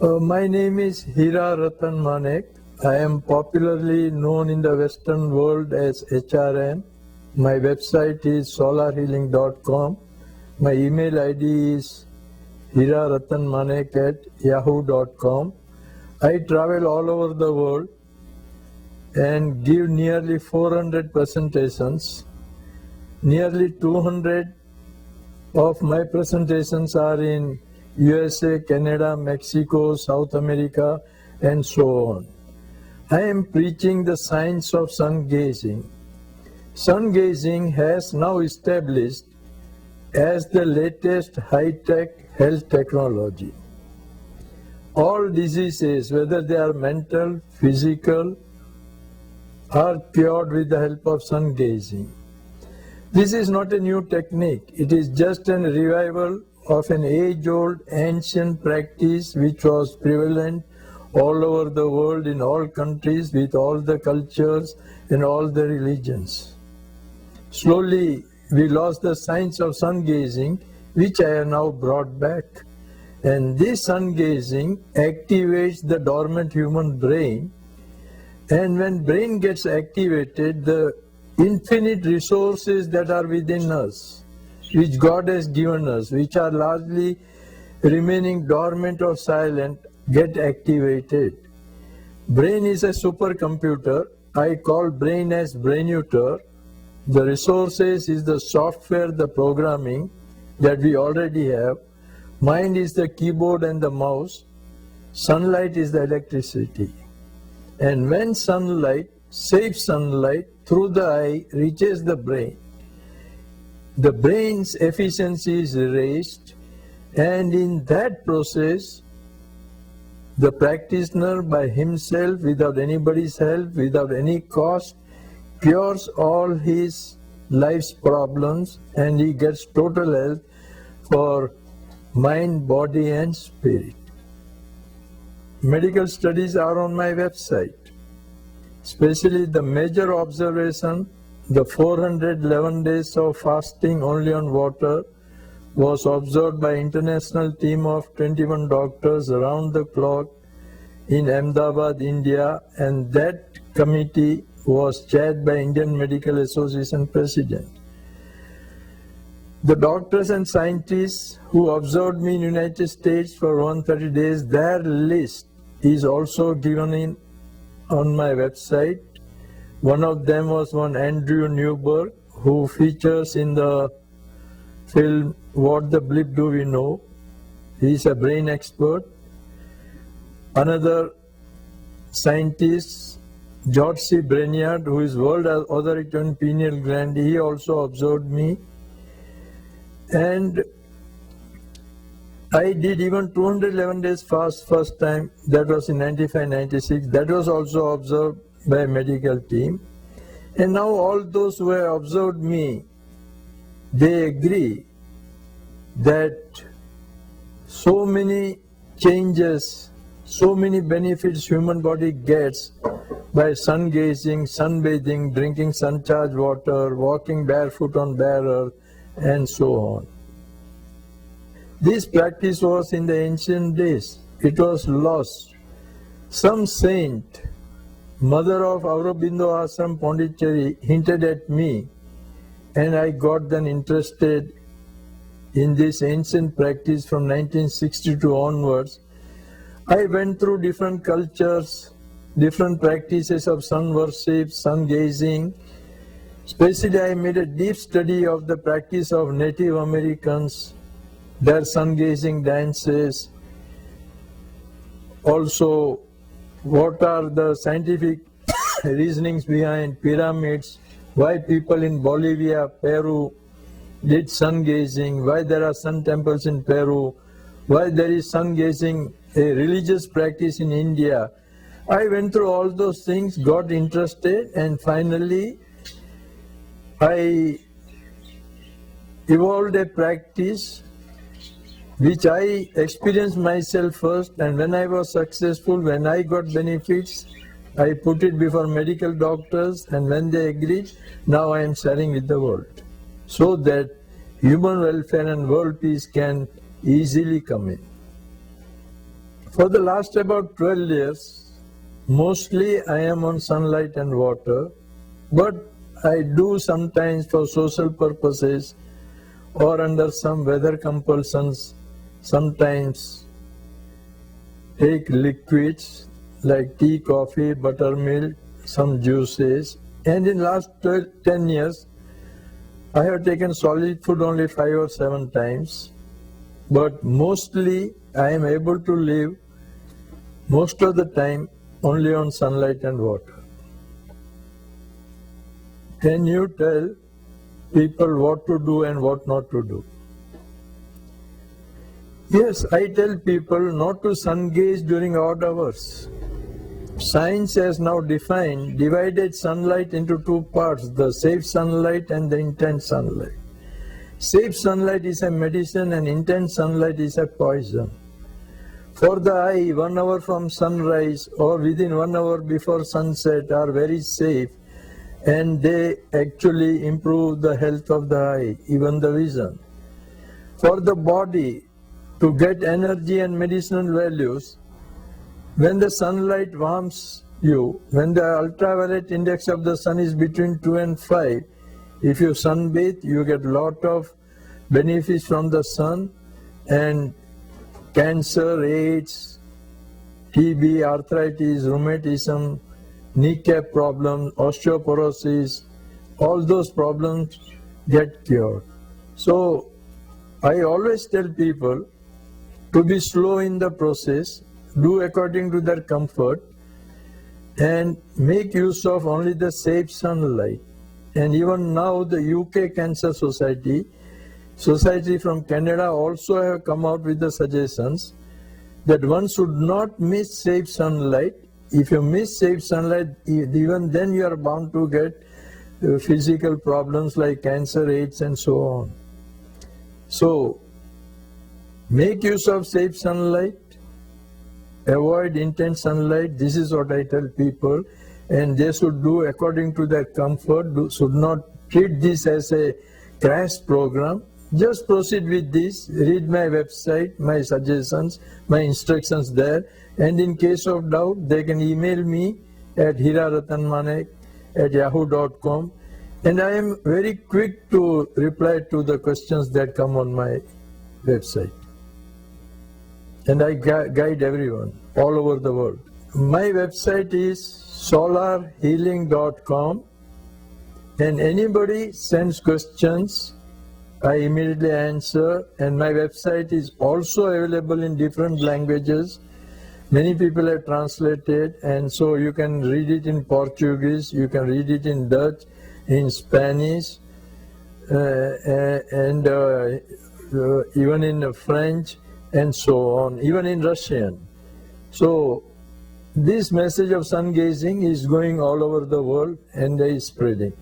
My name is Hira Ratan Manek. I am popularly known in the Western world as HRM. My website is solarhealing.com. My email ID is hiraratanmanek@yahoo.com. I travel all over the world and give nearly 400 presentations. Nearly 200 of my presentations are in USA, Canada, Mexico, South America, and so on. I am preaching the science of sun gazing. Sun gazing has now established as the latest high-tech health technology. All diseases, whether they are mental, physical, are cured with the help of sun gazing. This is not a new technique. It is just a revival of an age-old ancient practice which was prevalent all over the world in all countries with all the cultures and all the religions. Slowly, we lost the science of sun gazing, which I have now brought back. And this sun gazing activates the dormant human brain. And when brain gets activated, the infinite resources that are within us, which God has given us, which are largely remaining dormant or silent, get activated. Brain is a supercomputer. I call brain as brainuter. The resources is the software, the programming that we already have. Mind is the keyboard and the mouse. Sunlight is the electricity. And when sunlight, safe sunlight, through the eye reaches the brain's efficiency is raised, and in that process, the practitioner by himself, without anybody's help, without any cost, cures all his life's problems, and he gets total health for mind, body, and spirit. Medical studies are on my website, especially the major observation, the 411 days of fasting only on water was observed by international team of 21 doctors around the clock in Ahmedabad, India, and that committee was chaired by Indian Medical Association President. The doctors and scientists who observed me in United States for 130 days, their list is also given on my website. One of them was one Andrew Newberg, who features in the film What the Blip Do We Know? He's a brain expert. Another scientist, George C. Brainerd, who is world authority on pineal gland, he also observed me. And I did even 211 days fast first time, that was in 95-96, that was also observed by a medical team. And now all those who have observed me, they agree that so many changes, so many benefits human body gets by sun gazing, sunbathing, drinking sun-charged water, walking barefoot on bare earth, and so on. This practice was in the ancient days. It was lost. Some saint, mother of Aurobindo Ashram Pondicherry, hinted at me, and I got then interested in this ancient practice from 1962 onwards. I went through different cultures, different practices of sun worship, sun gazing. Especially I made a deep study of the practice of Native Americans, their sun gazing dances. Also, what are the scientific reasonings behind pyramids, why people in Bolivia, Peru did sun gazing, why there are sun temples in Peru, why there is sun gazing, a religious practice in India. I went through all those things, got interested, and finally I evolved a practice which I experienced myself first, and when I was successful, when I got benefits, I put it before medical doctors, and when they agreed, now I am sharing with the world, so that human welfare and world peace can easily come in. For the last about 12 years, mostly I am on sunlight and water, but I do sometimes for social purposes or under some weather compulsions, sometimes take liquids like tea, coffee, buttermilk, some juices. And in last 10 years, I have taken solid food only 5 or 7 times. But mostly I am able to live most of the time only on sunlight and water. Can you tell people what to do and what not to do? Yes, I tell people not to sun gaze during odd hours. Science has now divided sunlight into 2 parts, the safe sunlight and the intense sunlight. Safe sunlight is a medicine and intense sunlight is a poison. For the eye, 1 hour from sunrise or within 1 hour before sunset are very safe, and they actually improve the health of the eye, even the vision. For the body, to get energy and medicinal values, when the sunlight warms you, when the ultraviolet index of the sun is between 2 and 5, if you sunbathe, you get a lot of benefits from the sun, and cancer, AIDS, TB, arthritis, rheumatism, kneecap problems, osteoporosis, all those problems get cured. So I always tell people to be slow in the process, do according to their comfort, and make use of only the safe sunlight. And even now the UK Cancer Society from Canada also have come out with the suggestions that one should not miss safe sunlight. If you miss safe sunlight, even then you are bound to get physical problems like cancer, AIDS, and so on. So make use of safe sunlight, avoid intense sunlight. This is what I tell people, and they should do according to their comfort, should not treat this as a crash program. Just proceed with this, read my website, my suggestions, my instructions there, and in case of doubt, they can email me at hiraratanmanek@yahoo.com, and I am very quick to reply to the questions that come on my website. And I guide everyone all over the world. My website is solarhealing.com, and anybody sends questions, I immediately answer, and my website is also available in different languages. Many people have translated, and so you can read it in Portuguese, you can read it in Dutch, in Spanish, and even in French, and so on, even in Russian. So this message of sun gazing is going all over the world and is spreading.